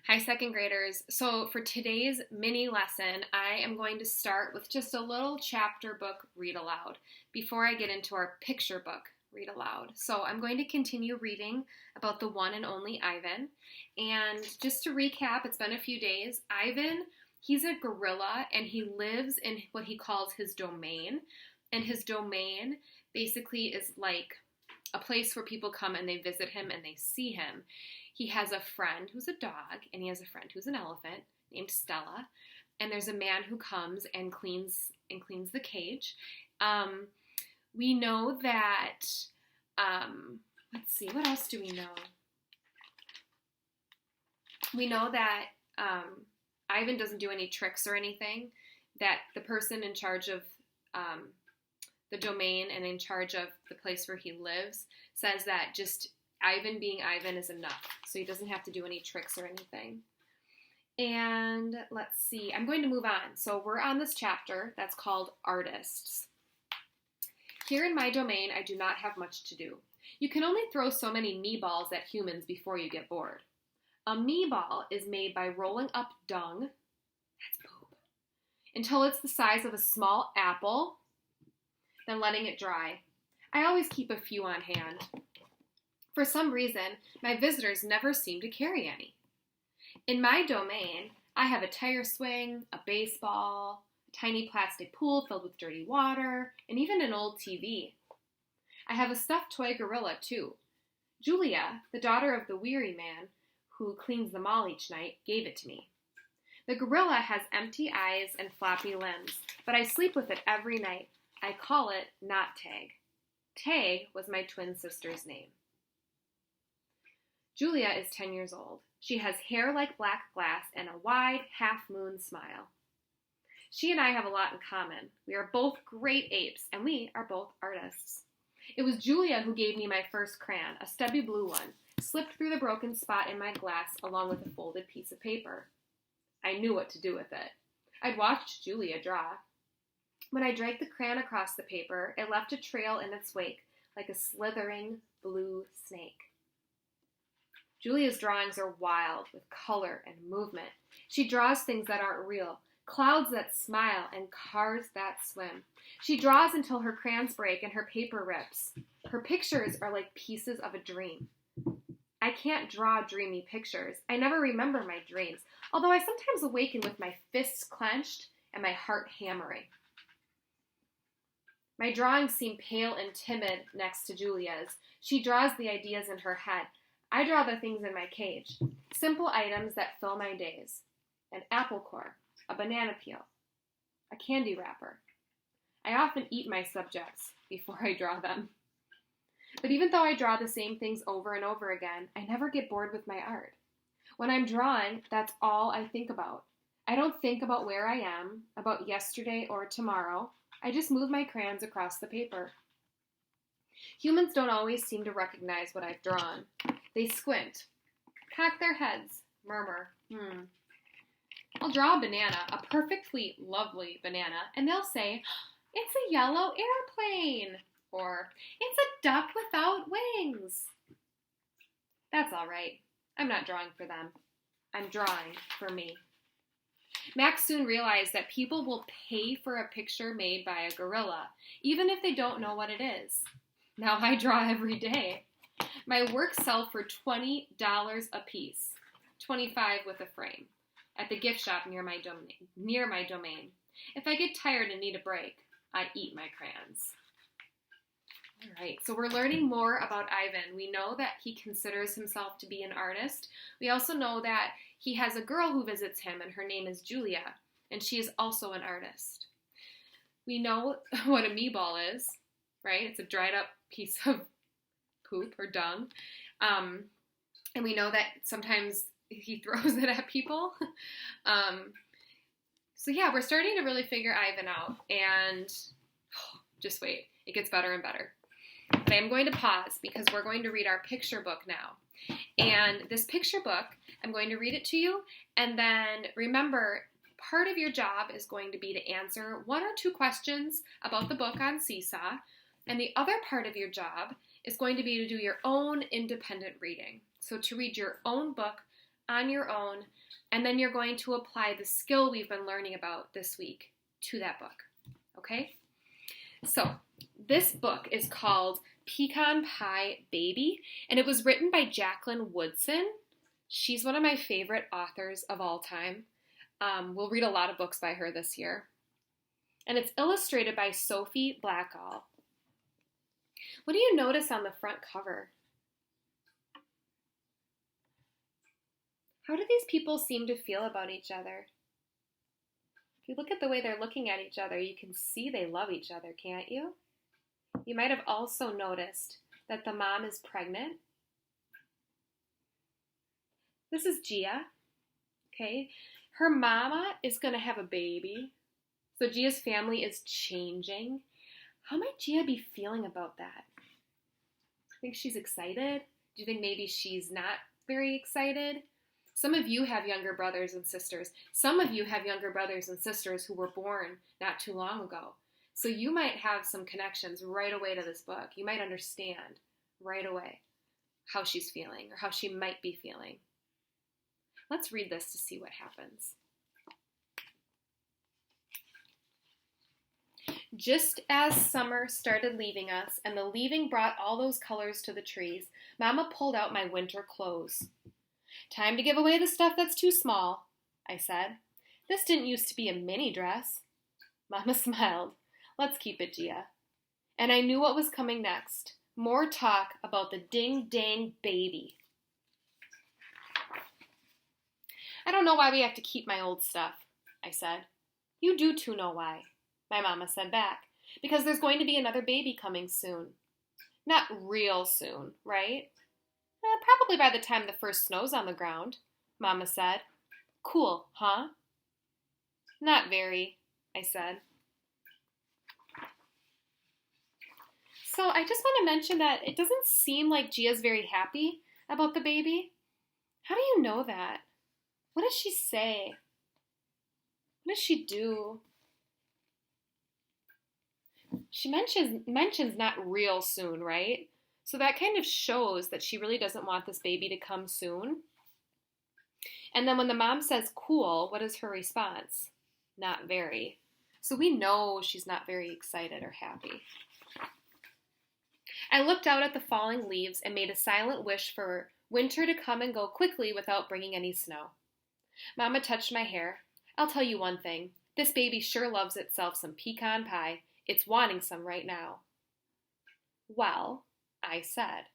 Hi, second graders. So for today's mini lesson, I am going to start with just a little chapter book read aloud before I get into our picture book read aloud. So I'm going to continue reading about the one and only Ivan. And just to recap, it's been a few days. Ivan, he's a gorilla and he lives in what he calls his domain. And his domain basically is like a place where people come and they visit him and they see him. He has a friend who's a dog, and he has a friend who's an elephant named Stella. And there's a man who comes and cleans the cage. We know that. Let's see, what else do we know? We know that Ivan doesn't do any tricks or anything. That the person in charge of the domain and in charge of the place where he lives says that just Ivan being Ivan is enough, so he doesn't have to do any tricks or anything. And let's see, I'm going to move on. So we're on this chapter that's called Artists. Here in my domain, I do not have much to do. You can only throw so many meatballs at humans before you get bored. A meatball is made by rolling up dung, that's poop, until it's the size of a small apple, then letting it dry. I always keep a few on hand. For some reason, my visitors never seem to carry any. In my domain, I have a tire swing, a baseball, a tiny plastic pool filled with dirty water, and even an old TV. I have a stuffed toy gorilla, too. Julia, the daughter of the weary man who cleans the mall each night, gave it to me. The gorilla has empty eyes and floppy limbs, but I sleep with it every night. I call it Not Tag. Tag was my twin sister's name. Julia is 10 years old. She has hair like black glass and a wide, half-moon smile. She and I have a lot in common. We are both great apes, and we are both artists. It was Julia who gave me my first crayon, a stubby blue one, slipped through the broken spot in my glass along with a folded piece of paper. I knew what to do with it. I'd watched Julia draw. When I dragged the crayon across the paper, it left a trail in its wake, like a slithering blue snake. Julia's drawings are wild, with color and movement. She draws things that aren't real, clouds that smile, and cars that swim. She draws until her crayons break and her paper rips. Her pictures are like pieces of a dream. I can't draw dreamy pictures. I never remember my dreams, although I sometimes awaken with my fists clenched and my heart hammering. My drawings seem pale and timid next to Julia's. She draws the ideas in her head. I draw the things in my cage, simple items that fill my days. An apple core, a banana peel, a candy wrapper. I often eat my subjects before I draw them. But even though I draw the same things over and over again, I never get bored with my art. When I'm drawing, that's all I think about. I don't think about where I am, about yesterday or tomorrow. I just move my crayons across the paper. Humans don't always seem to recognize what I've drawn. They squint, cock their heads, murmur, I'll draw a banana, a perfectly lovely banana, and they'll say, it's a yellow airplane, or it's a duck without wings. That's all right. I'm not drawing for them. I'm drawing for me. Max soon realized that people will pay for a picture made by a gorilla, even if they don't know what it is. Now I draw every day. My works sell for $20 a piece, $25 with a frame, at the gift shop near my domain. If I get tired and need a break, I eat my crayons. All right, so we're learning more about Ivan. We know that he considers himself to be an artist. We also know that he has a girl who visits him, and her name is Julia, and she is also an artist. We know what a meatball is, right? It's a dried up piece of poop or dung. And we know that sometimes he throws it at people. So yeah, we're starting to really figure Ivan out, and just wait, it gets better and better. But I'm going to pause because we're going to read our picture book now. And this picture book, I'm going to read it to you, and then remember, part of your job is going to be to answer 1 or 2 questions about the book on Seesaw, and the other part of your job is going to be to do your own independent reading. So to read your own book on your own, and then you're going to apply the skill we've been learning about this week to that book, okay? So, this book is called Pecan Pie Baby, and it was written by Jacqueline Woodson. She's one of my favorite authors of all time. We'll read a lot of books by her this year. And it's illustrated by Sophie Blackall. What do you notice on the front cover? How do these people seem to feel about each other? If you look at the way they're looking at each other, you can see they love each other, can't you? You might have also noticed that the mom is pregnant. This is Gia, okay? Her mama is going to have a baby. So Gia's family is changing. How might Gia be feeling about that? Think she's excited? Do you think maybe she's not very excited? Some of you have younger brothers and sisters. Some of you have younger brothers and sisters who were born not too long ago. So you might have some connections right away to this book. You might understand right away how she's feeling or how she might be feeling. Let's read this to see what happens. Just as summer started leaving us and the leaving brought all those colors to the trees, Mama pulled out my winter clothes. Time to give away the stuff that's too small, I said. This didn't used to be a mini dress. Mama smiled. Let's keep it, Gia. And I knew what was coming next. More talk about the ding-dang baby. I don't know why we have to keep my old stuff, I said. You do too know why, my mama said back. Because there's going to be another baby coming soon. Not real soon, right? Probably by the time the first snow's on the ground, Mama said. Cool, huh? Not very, I said. So I just want to mention that it doesn't seem like Gia's very happy about the baby. How do you know that? What does she say? What does she do? She mentions not real soon, right? So that kind of shows that she really doesn't want this baby to come soon. And then when the mom says cool, what is her response? Not very. So we know she's not very excited or happy. I looked out at the falling leaves and made a silent wish for winter to come and go quickly without bringing any snow. Mama touched my hair. I'll tell you one thing. This baby sure loves itself some pecan pie. It's wanting some right now. Well, I said,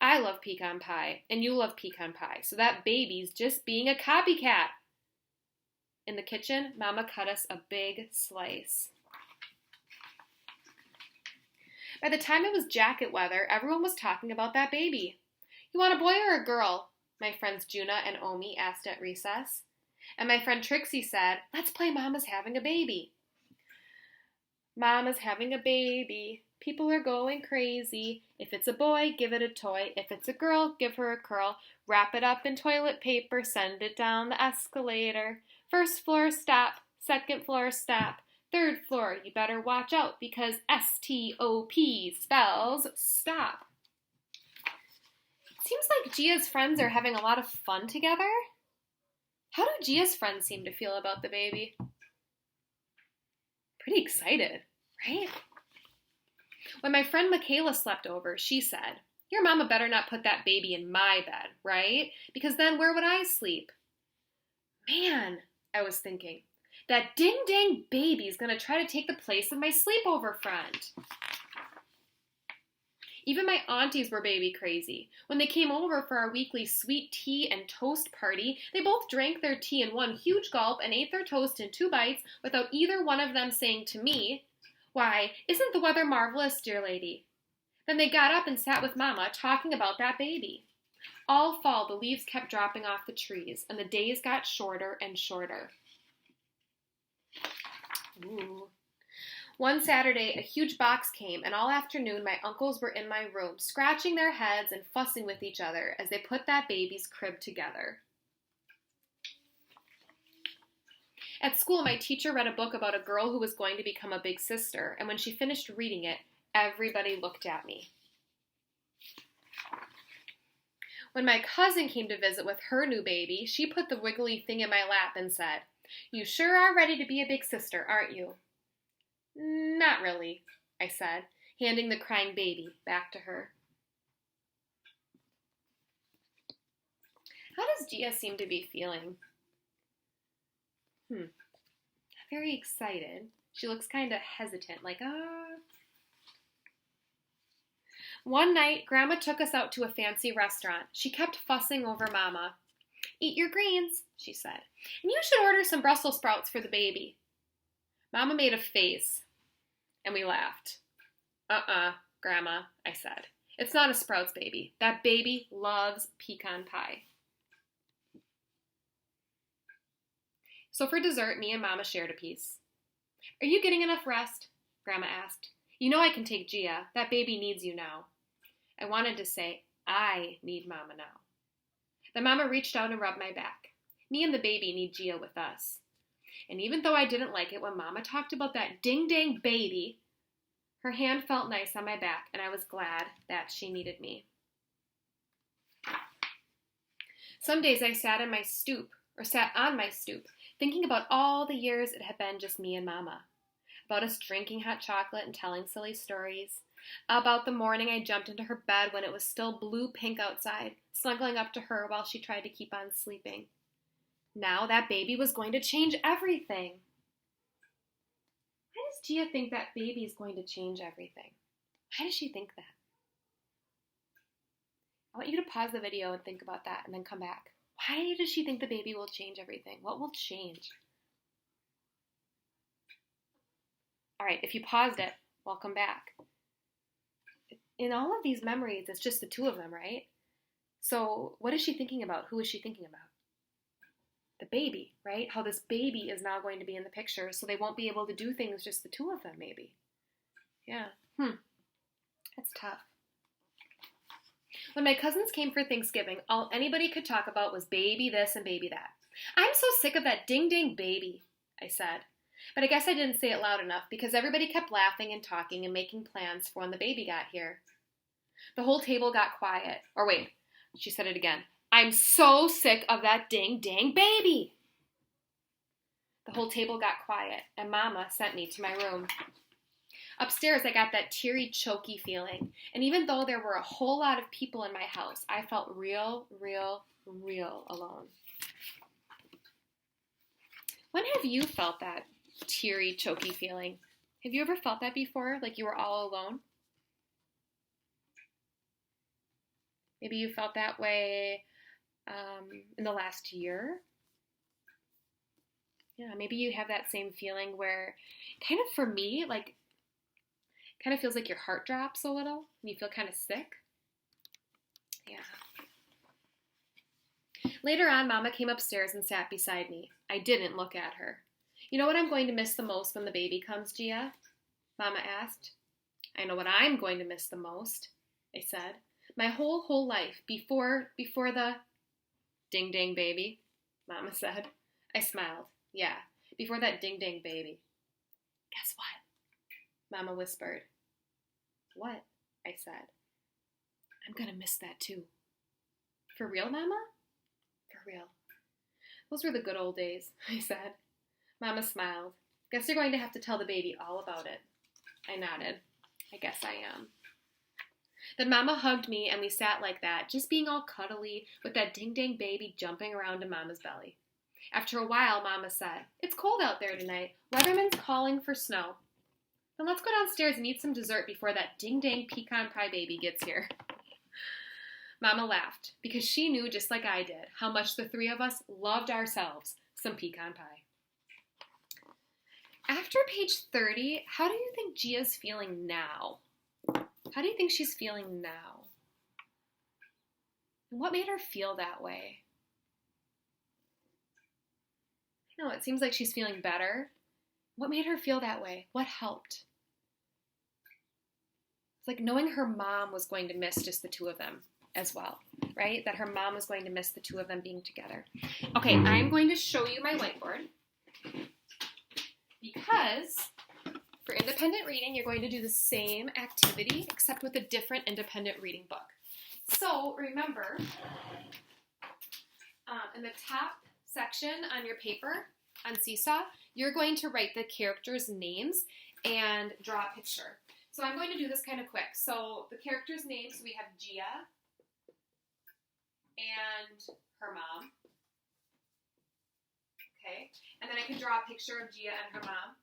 I love pecan pie, and you love pecan pie, so that baby's just being a copycat. In the kitchen, Mama cut us a big slice. By the time it was jacket weather, everyone was talking about that baby. You want a boy or a girl? My friends Juna and Omi asked at recess. And my friend Trixie said, let's play Mama's having a baby. Mama's having a baby. People are going crazy. If it's a boy, give it a toy. If it's a girl, give her a curl. Wrap it up in toilet paper. Send it down the escalator. First floor, stop. Second floor, stop. Third floor, you better watch out because S-T-O-P spells stop. It seems like Gia's friends are having a lot of fun together. How do Gia's friends seem to feel about the baby? Pretty excited, right? When my friend Michaela slept over, she said, your mama better not put that baby in my bed, right? Because then where would I sleep? Man, I was thinking, that ding-dang baby is going to try to take the place of my sleepover friend. Even my aunties were baby crazy. When they came over for our weekly sweet tea and toast party, they both drank their tea in one huge gulp and ate their toast in 2 bites without either one of them saying to me, why, isn't the weather marvelous, dear lady? Then they got up and sat with Mama talking about that baby. All fall, the leaves kept dropping off the trees, and the days got shorter and shorter. Ooh. One Saturday, a huge box came, and all afternoon my uncles were in my room, scratching their heads and fussing with each other as they put that baby's crib together. At school, my teacher read a book about a girl who was going to become a big sister, and when she finished reading it, everybody looked at me. When my cousin came to visit with her new baby, she put the wiggly thing in my lap and said, "You sure are ready to be a big sister, aren't you?" "Not really," I said, handing the crying baby back to her. How does Gia seem to be feeling? Very excited. She looks kind of hesitant, like, One night, Grandma took us out to a fancy restaurant. She kept fussing over Mama. "Eat your greens," she said, "and you should order some Brussels sprouts for the baby." Mama made a face, and we laughed. Grandma, I said. "It's not a sprouts baby. That baby loves pecan pie." So for dessert, me and Mama shared a piece. "Are you getting enough rest?" Grandma asked. "You know I can take Gia. That baby needs you now." I wanted to say, "I need Mama now." Then Mama reached out and rubbed my back. Me and the baby need Gia with us. And even though I didn't like it when Mama talked about that ding-dang baby, her hand felt nice on my back, and I was glad that she needed me. Some days I sat on my stoop, thinking about all the years it had been just me and Mama. About us drinking hot chocolate and telling silly stories. About the morning I jumped into her bed when it was still blue-pink outside, snuggling up to her while she tried to keep on sleeping. Now that baby was going to change everything. Why does Gia think that baby is going to change everything? Why does she think that? I want you to pause the video and think about that and then come back. Why does she think the baby will change everything? What will change? All right, if you paused it, welcome back. In all of these memories, it's just the two of them, right? So what is she thinking about? Who is she thinking about? The baby, right? How this baby is now going to be in the picture, so they won't be able to do things just the two of them, maybe. Yeah. That's tough. When my cousins came for Thanksgiving, all anybody could talk about was baby this and baby that. "I'm so sick of that ding-dang baby," I said. But I guess I didn't say it loud enough because everybody kept laughing and talking and making plans for when the baby got here. The whole table got quiet. Or wait, she said it again. "I'm so sick of that ding-dang baby." The whole table got quiet, and Mama sent me to my room. Upstairs, I got that teary, choky feeling. And even though there were a whole lot of people in my house, I felt real alone. When have you felt that teary, choky feeling? Have you ever felt that before, like you were all alone? Maybe you felt that way in the last year. Yeah, maybe you have that same feeling where, kind of for me, like, kind of feels like your heart drops a little and you feel kind of sick. Yeah. Later on, Mama came upstairs and sat beside me. I didn't look at her. "You know what I'm going to miss the most when the baby comes, Gia?" Mama asked. "I know what I'm going to miss the most," I said. "My whole life before the ding-dang baby," Mama said. I smiled. "Yeah, before that ding-dang baby." "Guess what?" Mama whispered. "What?" I said. "I'm going to miss that too." "For real, Mama?" "For real." "Those were the good old days," I said. Mama smiled. "Guess you're going to have to tell the baby all about it." I nodded. "I guess I am." Then Mama hugged me and we sat like that, just being all cuddly with that ding-dang baby jumping around in Mama's belly. After a while, Mama said, "It's cold out there tonight. Weatherman's calling for snow. Then let's go downstairs and eat some dessert before that ding-dang pecan pie baby gets here." Mama laughed because she knew, just like I did, how much the three of us loved ourselves some pecan pie. After page 30, how do you think Gia's feeling now? How do you think she's feeling now? And what made her feel that way? No, it seems like she's feeling better. What made her feel that way? What helped? It's like knowing her mom was going to miss just the two of them as well, right? That her mom was going to miss the two of them being together. Okay, I'm going to show you my whiteboard because for independent reading, you're going to do the same activity except with a different independent reading book. So remember, in the top section on your paper on Seesaw, you're going to write the characters' names and draw a picture. So I'm going to do this kind of quick. So the characters' names, we have Gia and her mom. Okay, and then I can draw a picture of Gia and her mom.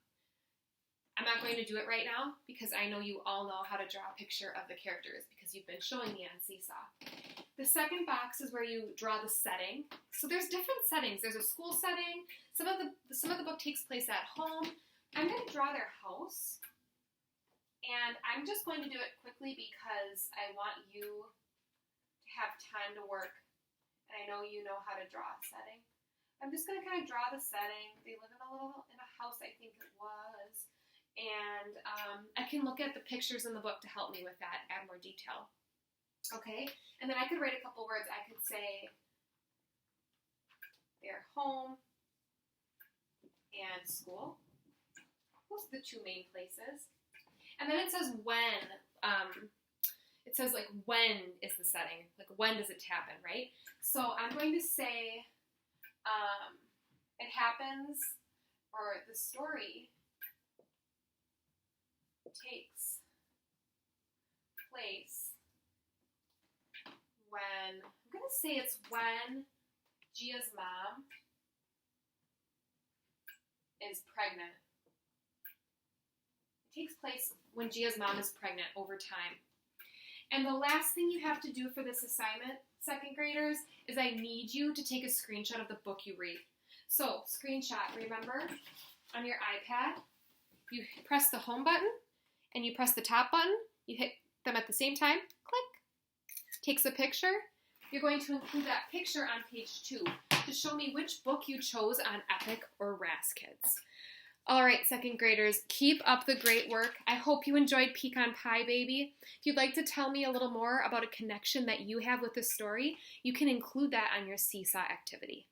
I'm not going to do it right now because I know you all know how to draw a picture of the characters because you've been showing me on Seesaw. The second box is where you draw the setting. So there's different settings. There's a school setting. Some of the book takes place at home. I'm going to draw their house. And I'm just going to do it quickly because I want you to have time to work. And I know you know how to draw a setting. I'm just going to kind of draw the setting. They live in a house, I think it was. And I can look at the pictures in the book to help me with that, add more detail. Okay, and then I could write a couple words. I could say their home and school. Those are the two main places. And then it says when. It says like when is the setting, like when does it happen, right? So I'm going to say it happens, or the story takes place when, I'm going to say it's when Gia's mom is pregnant. It takes place when Gia's mom is pregnant over time. And the last thing you have to do for this assignment, second graders, is I need you to take a screenshot of the book you read. So, screenshot, remember, on your iPad, you press the home button, and you press the top button, you hit them at the same time, click, takes a picture. You're going to include that picture on page 2 to show me which book you chose on Epic or Ras Kids. All right, second graders, keep up the great work. I hope you enjoyed Pecan Pie Baby. If you'd like to tell me a little more about a connection that you have with the story, you can include that on your Seesaw activity.